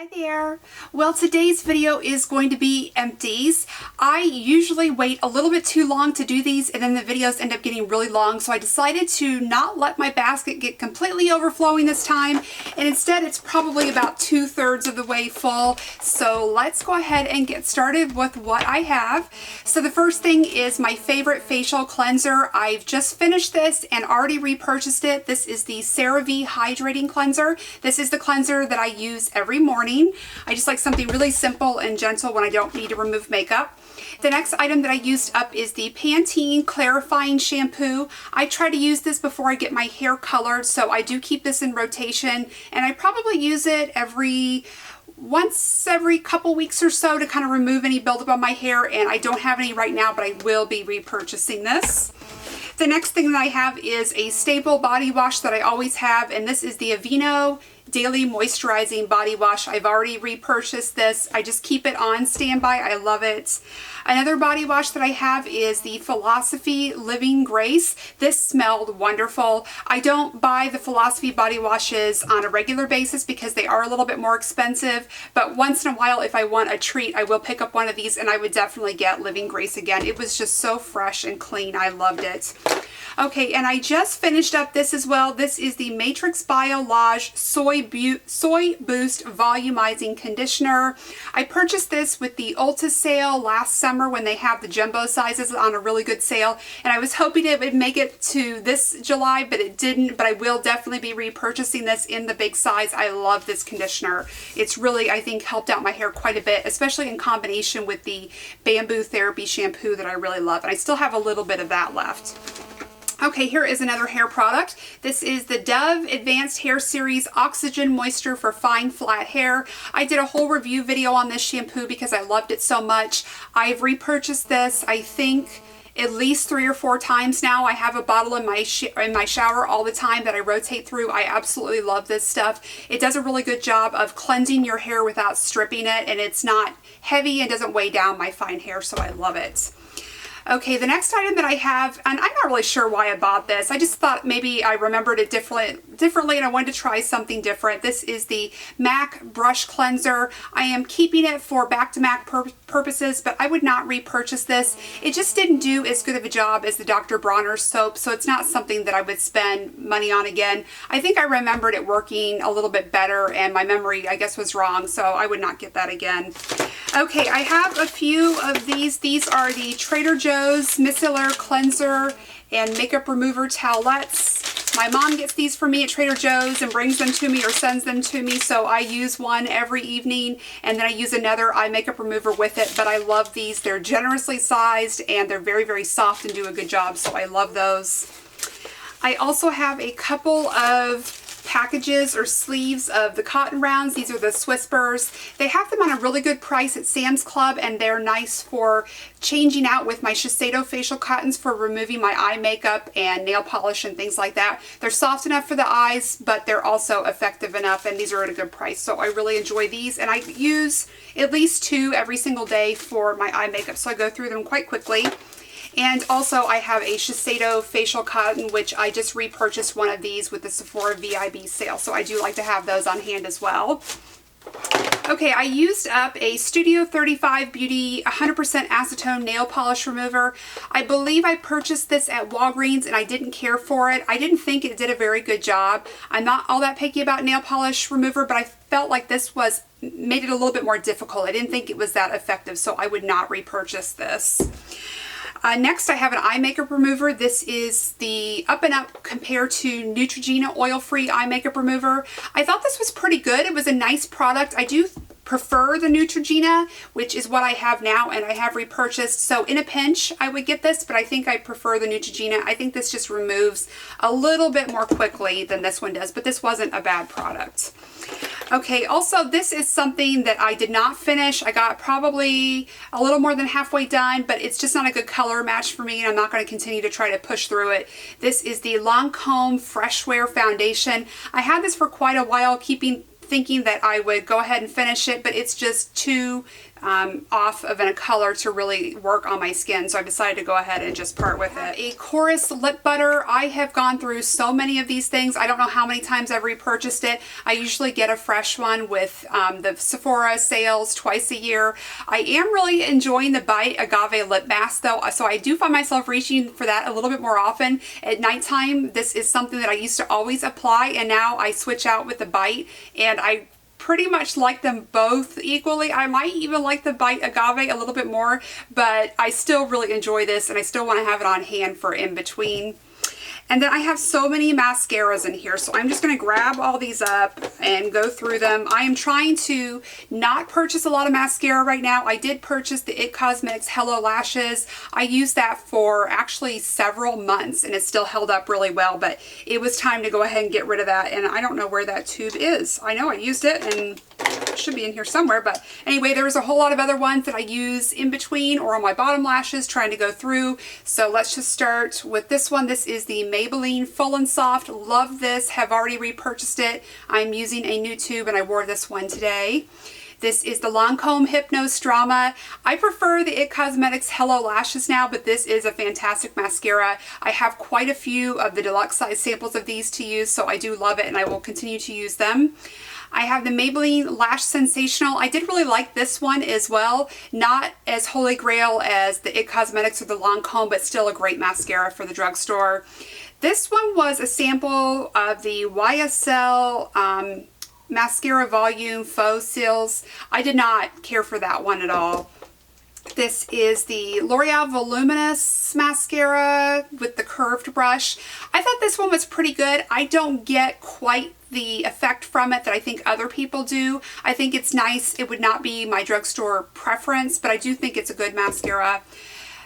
Hi there. Well, today's video is going to be empties. I usually wait a little bit too long to do these and then the videos end up getting really long, so I decided to not let my basket get completely overflowing this time, and instead it's probably about 2/3 of the way full. So let's go ahead and get started with what I have. So the first thing is my favorite facial cleanser. I've just finished this and already repurchased it. This is the CeraVe Hydrating Cleanser. This is the cleanser that I use every morning. I just like something really simple and gentle when I don't need to remove makeup. The next item that I used up is the Pantene Clarifying Shampoo. I try to use this before I get my hair colored, so I do keep this in rotation, and I probably use it once every couple weeks or so to kind of remove any buildup on my hair, and I don't have any right now, but I will be repurchasing this. The next thing that I have is a staple body wash that I always have, and this is the Aveeno Daily Moisturizing Body Wash. I've already repurchased this. I just keep it on standby. I love it. Another body wash that I have is the Philosophy Living Grace. This smelled wonderful. I don't buy the Philosophy body washes on a regular basis because they are a little bit more expensive, but once in a while if I want a treat I will pick up one of these, and I would definitely get Living Grace again. It was just so fresh and clean. I loved it. Okay, and I just finished up this as well. This is the Matrix Biolage Soy Boost Volumizing Conditioner. I purchased this with the Ulta sale last summer when they have the jumbo sizes on a really good sale, and I was hoping it would make it to this July, but it didn't. But I will definitely be repurchasing this in the big size. I love this conditioner. It's really, I think, helped out my hair quite a bit, especially in combination with the Bamboo Therapy shampoo that I really love, and I still have a little bit of that left. Okay, here is another hair product. This is the Dove Advanced Hair Series Oxygen Moisture for Fine Flat Hair. I did a whole review video on this shampoo because I loved it so much. I've repurchased this, I think, at least 3 or 4 times now. I have a bottle in my shower all the time that I rotate through. I absolutely love this stuff. It does a really good job of cleansing your hair without stripping it, and it's not heavy and doesn't weigh down my fine hair, so I love it. Okay, the next item that I have, and I'm not really sure why I bought this. I just thought maybe I remembered it differently and I wanted to try something different. This is the MAC Brush Cleanser. I am keeping it for back-to-back purposes, but I would not repurchase this. It just didn't do as good of a job as the Dr. Bronner's soap, so it's not something that I would spend money on again. I think I remembered it working a little bit better, and my memory, I guess, was wrong, so I would not get that again. Okay, I have a few of these. These are the Trader Joe's Micellar Cleanser and Makeup Remover Towelettes. My mom gets these for me at Trader Joe's and brings them to me or sends them to me, so I use one every evening and then I use another eye makeup remover with it, but I love these. They're generously sized and they're very, very soft and do a good job, so I love those. I also have a couple of packages or sleeves of the cotton rounds. These are the Swispers. They have them on a really good price at Sam's Club, and they're nice for changing out with my Shiseido facial cottons for removing my eye makeup and nail polish and things like that. They're soft enough for the eyes, but they're also effective enough, and these are at a good price, so I really enjoy these, and I use at least 2 every single day for my eye makeup, so I go through them quite quickly. And also I have a Shiseido facial cotton, which I just repurchased one of these with the Sephora VIB sale, so I do like to have those on hand as well. Okay, I used up a Studio 35 Beauty 100% acetone nail polish remover. I believe I purchased this at Walgreens and I didn't care for it. I didn't think it did a very good job. I'm not all that picky about nail polish remover, but I felt like this made it a little bit more difficult. I didn't think it was that effective, so I would not repurchase this. Next, I have an eye makeup remover. This is the Up and Up Compare to Neutrogena Oil-Free Eye Makeup Remover. I thought this was pretty good. It was a nice product. I do prefer the Neutrogena, which is what I have now and I have repurchased. So in a pinch, I would get this, but I think I prefer the Neutrogena. I think this just removes a little bit more quickly than this one does, but this wasn't a bad product. Okay, also this is something that I did not finish. I got probably a little more than halfway done, but it's just not a good color match for me, and I'm not going to continue to try to push through it. This is the Lancome Fresh Wear Foundation. I had this for quite a while, thinking that I would go ahead and finish it, but it's just too off of a color to really work on my skin, so I decided to go ahead and just part with it. A Chorus lip butter. I have gone through so many of these things. I don't know how many times I've repurchased it. I usually get a fresh one with the Sephora sales twice a year. I am really enjoying the Bite Agave lip mask though, so I do find myself reaching for that a little bit more often at nighttime. This is something that I used to always apply, and now I switch out with the Bite, and I pretty much like them both equally. I might even like the Bite Agave a little bit more, but I still really enjoy this, and I still want to have it on hand for in between. And then I have so many mascaras in here, so I'm just going to grab all these up and go through them. I am trying to not purchase a lot of mascara right now. I did purchase the IT Cosmetics Hello Lashes. I used that for actually several months, and it still held up really well, but it was time to go ahead and get rid of that, and I don't know where that tube is. I know I used it, and it should be in here somewhere, but anyway, there was a whole lot of other ones that I use in between or on my bottom lashes trying to go through. So let's just start with this one. This is the Maybelline Full and Soft. Love this, have already repurchased it. I'm using a new tube, and I wore this one today. This is the Lancome Hypnose Drama. I prefer the IT Cosmetics Hello Lashes now, but this is a fantastic mascara. I have quite a few of the deluxe size samples of these to use, so I do love it, and I will continue to use them. I have the Maybelline Lash Sensational. I did really like this one as well. Not as holy grail as the IT Cosmetics or the Lancome, but still a great mascara for the drugstore. This one was a sample of the YSL Mascara Volume Faux Seals. I did not care for that one at all. This is the L'Oreal Voluminous Mascara with the curved brush. I thought this one was pretty good. I don't get quite the effect from it that I think other people do. I think it's nice. It would not be my drugstore preference, but I do think it's a good mascara.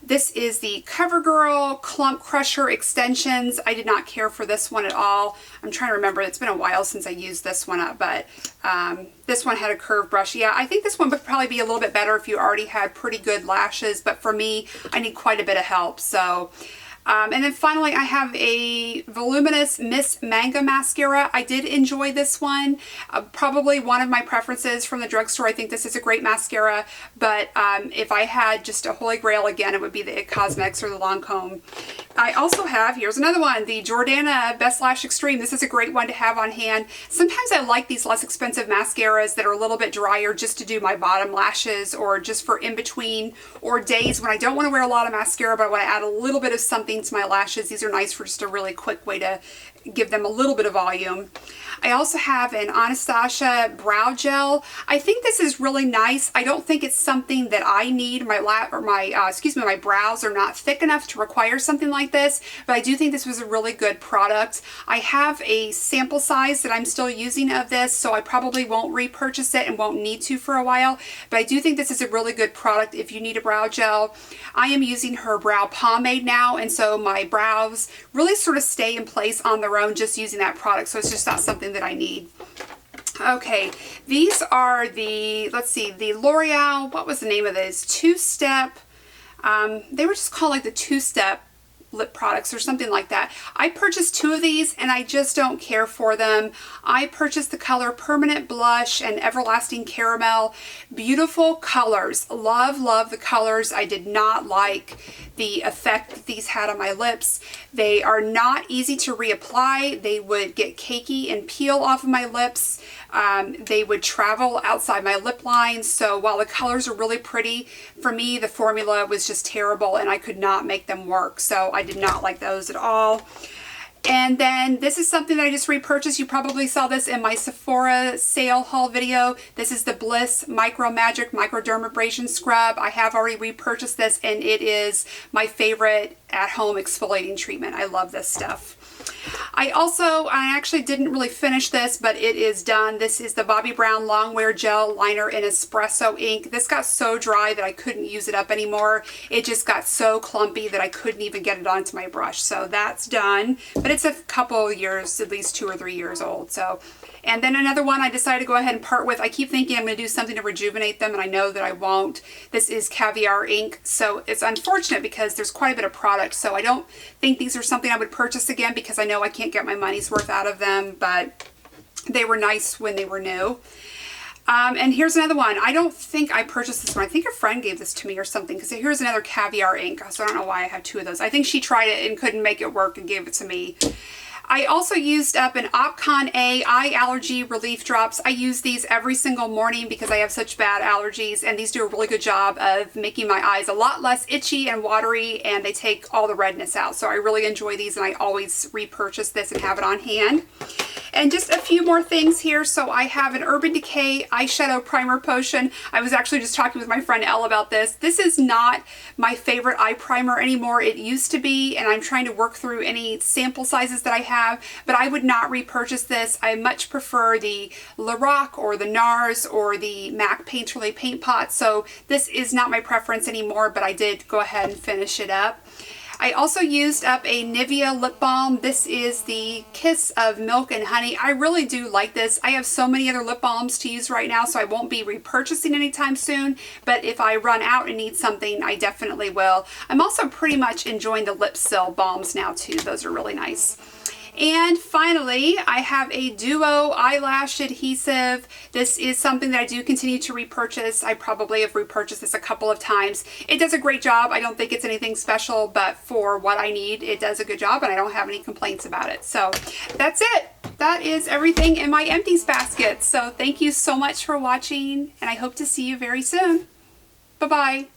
This is the CoverGirl Clump Crusher Extensions. I did not care for this one at all. I'm trying to remember. It's been a while since I used this one up, but this one had a curved brush. Yeah, I think this one would probably be a little bit better if you already had pretty good lashes, but for me, I need quite a bit of help. So, and then finally, I have a Voluminous Miss Manga Mascara. I did enjoy this one. Probably one of my preferences from the drugstore. I think this is a great mascara, but if I had just a holy grail again, it would be the IT Cosmetics or the Lancome. I also have, here's another one, the Jordana Best Lash Extreme. This is a great one to have on hand. Sometimes I like these less expensive mascaras that are a little bit drier just to do my bottom lashes, or just for in between, or days when I don't want to wear a lot of mascara but I want to add a little bit of something to my lashes. These are nice for just a really quick way to give them a little bit of volume. I also have an Anastasia brow gel. I think this is really nice. I don't think it's something that I need. My brows are not thick enough to require something like this, but I do think this was a really good product. I have a sample size that I'm still using of this, so I probably won't repurchase it and won't need to for a while, but I do think this is a really good product if you need a brow gel. I am using her brow pomade now, and so my brows really sort of stay in place on their own just using that product, so it's just not something that I need. Okay, these are the, let's see, the L'Oreal, what was the name of this? Two-step, they were just called like the two-step lip products or something like that. I purchased two of these and I just don't care for them. I purchased the color Permanent Blush and Everlasting Caramel. Beautiful colors. Love, love the colors. I did not like the effect that these had on my lips. They are not easy to reapply. They would get cakey and peel off of my lips. They would travel outside my lip lines. So while the colors are really pretty, for me the formula was just terrible and I could not make them work. So I did not like those at all. And then this is something that I just repurchased. You probably saw this in my Sephora sale haul video. This is the Bliss Micro Magic Microdermabrasion Scrub. I have already repurchased this and it is my favorite at-home exfoliating treatment. I love this stuff. I actually didn't really finish this, but it is done. This is the Bobbi Brown Longwear Gel Liner in Espresso ink. This got so dry that I couldn't use it up anymore. It just got so clumpy that I couldn't even get it onto my brush. So that's done, but it's a couple years, at least 2 or 3 years old. So, and then another one I decided to go ahead and part with. I keep thinking I'm going to do something to rejuvenate them, and I know that I won't. This is Caviar ink. So it's unfortunate because there's quite a bit of product. So I don't think these are something I would purchase again because I know I can't get my money's worth out of them, but they were nice when they were new. And here's another one. I don't think I purchased this one. I think a friend gave this to me or something, because here's another caviar ink. So I don't know why I have two of those. I think she tried it and couldn't make it work and gave it to me. I also used up an Opcon A eye allergy relief drops. I use these every single morning because I have such bad allergies, and these do a really good job of making my eyes a lot less itchy and watery, and they take all the redness out. So I really enjoy these, and I always repurchase this and have it on hand. And just a few more things here. So I have an Urban Decay eyeshadow primer potion. I was actually just talking with my friend Elle about this. This is not my favorite eye primer anymore. It used to be, and I'm trying to work through any sample sizes that I have, but I would not repurchase this. I much prefer the Lorac or the NARS or the MAC Painterly Paint Pot. So this is not my preference anymore, but I did go ahead and finish it up. I also used up a Nivea lip balm. This is the Kiss of Milk and Honey. I really do like this. I have so many other lip balms to use right now, so I won't be repurchasing anytime soon. But if I run out and need something, I definitely will. I'm also pretty much enjoying the Lip Seal balms now too. Those are really nice. And finally, I have a Duo eyelash adhesive. This is something that I do continue to repurchase. I probably have repurchased this a couple of times. It does a great job. I don't think it's anything special, but for what I need, it does a good job, and I don't have any complaints about it. So that's it. That is everything in my empties basket. So thank you so much for watching, and I hope to see you very soon. Bye-bye.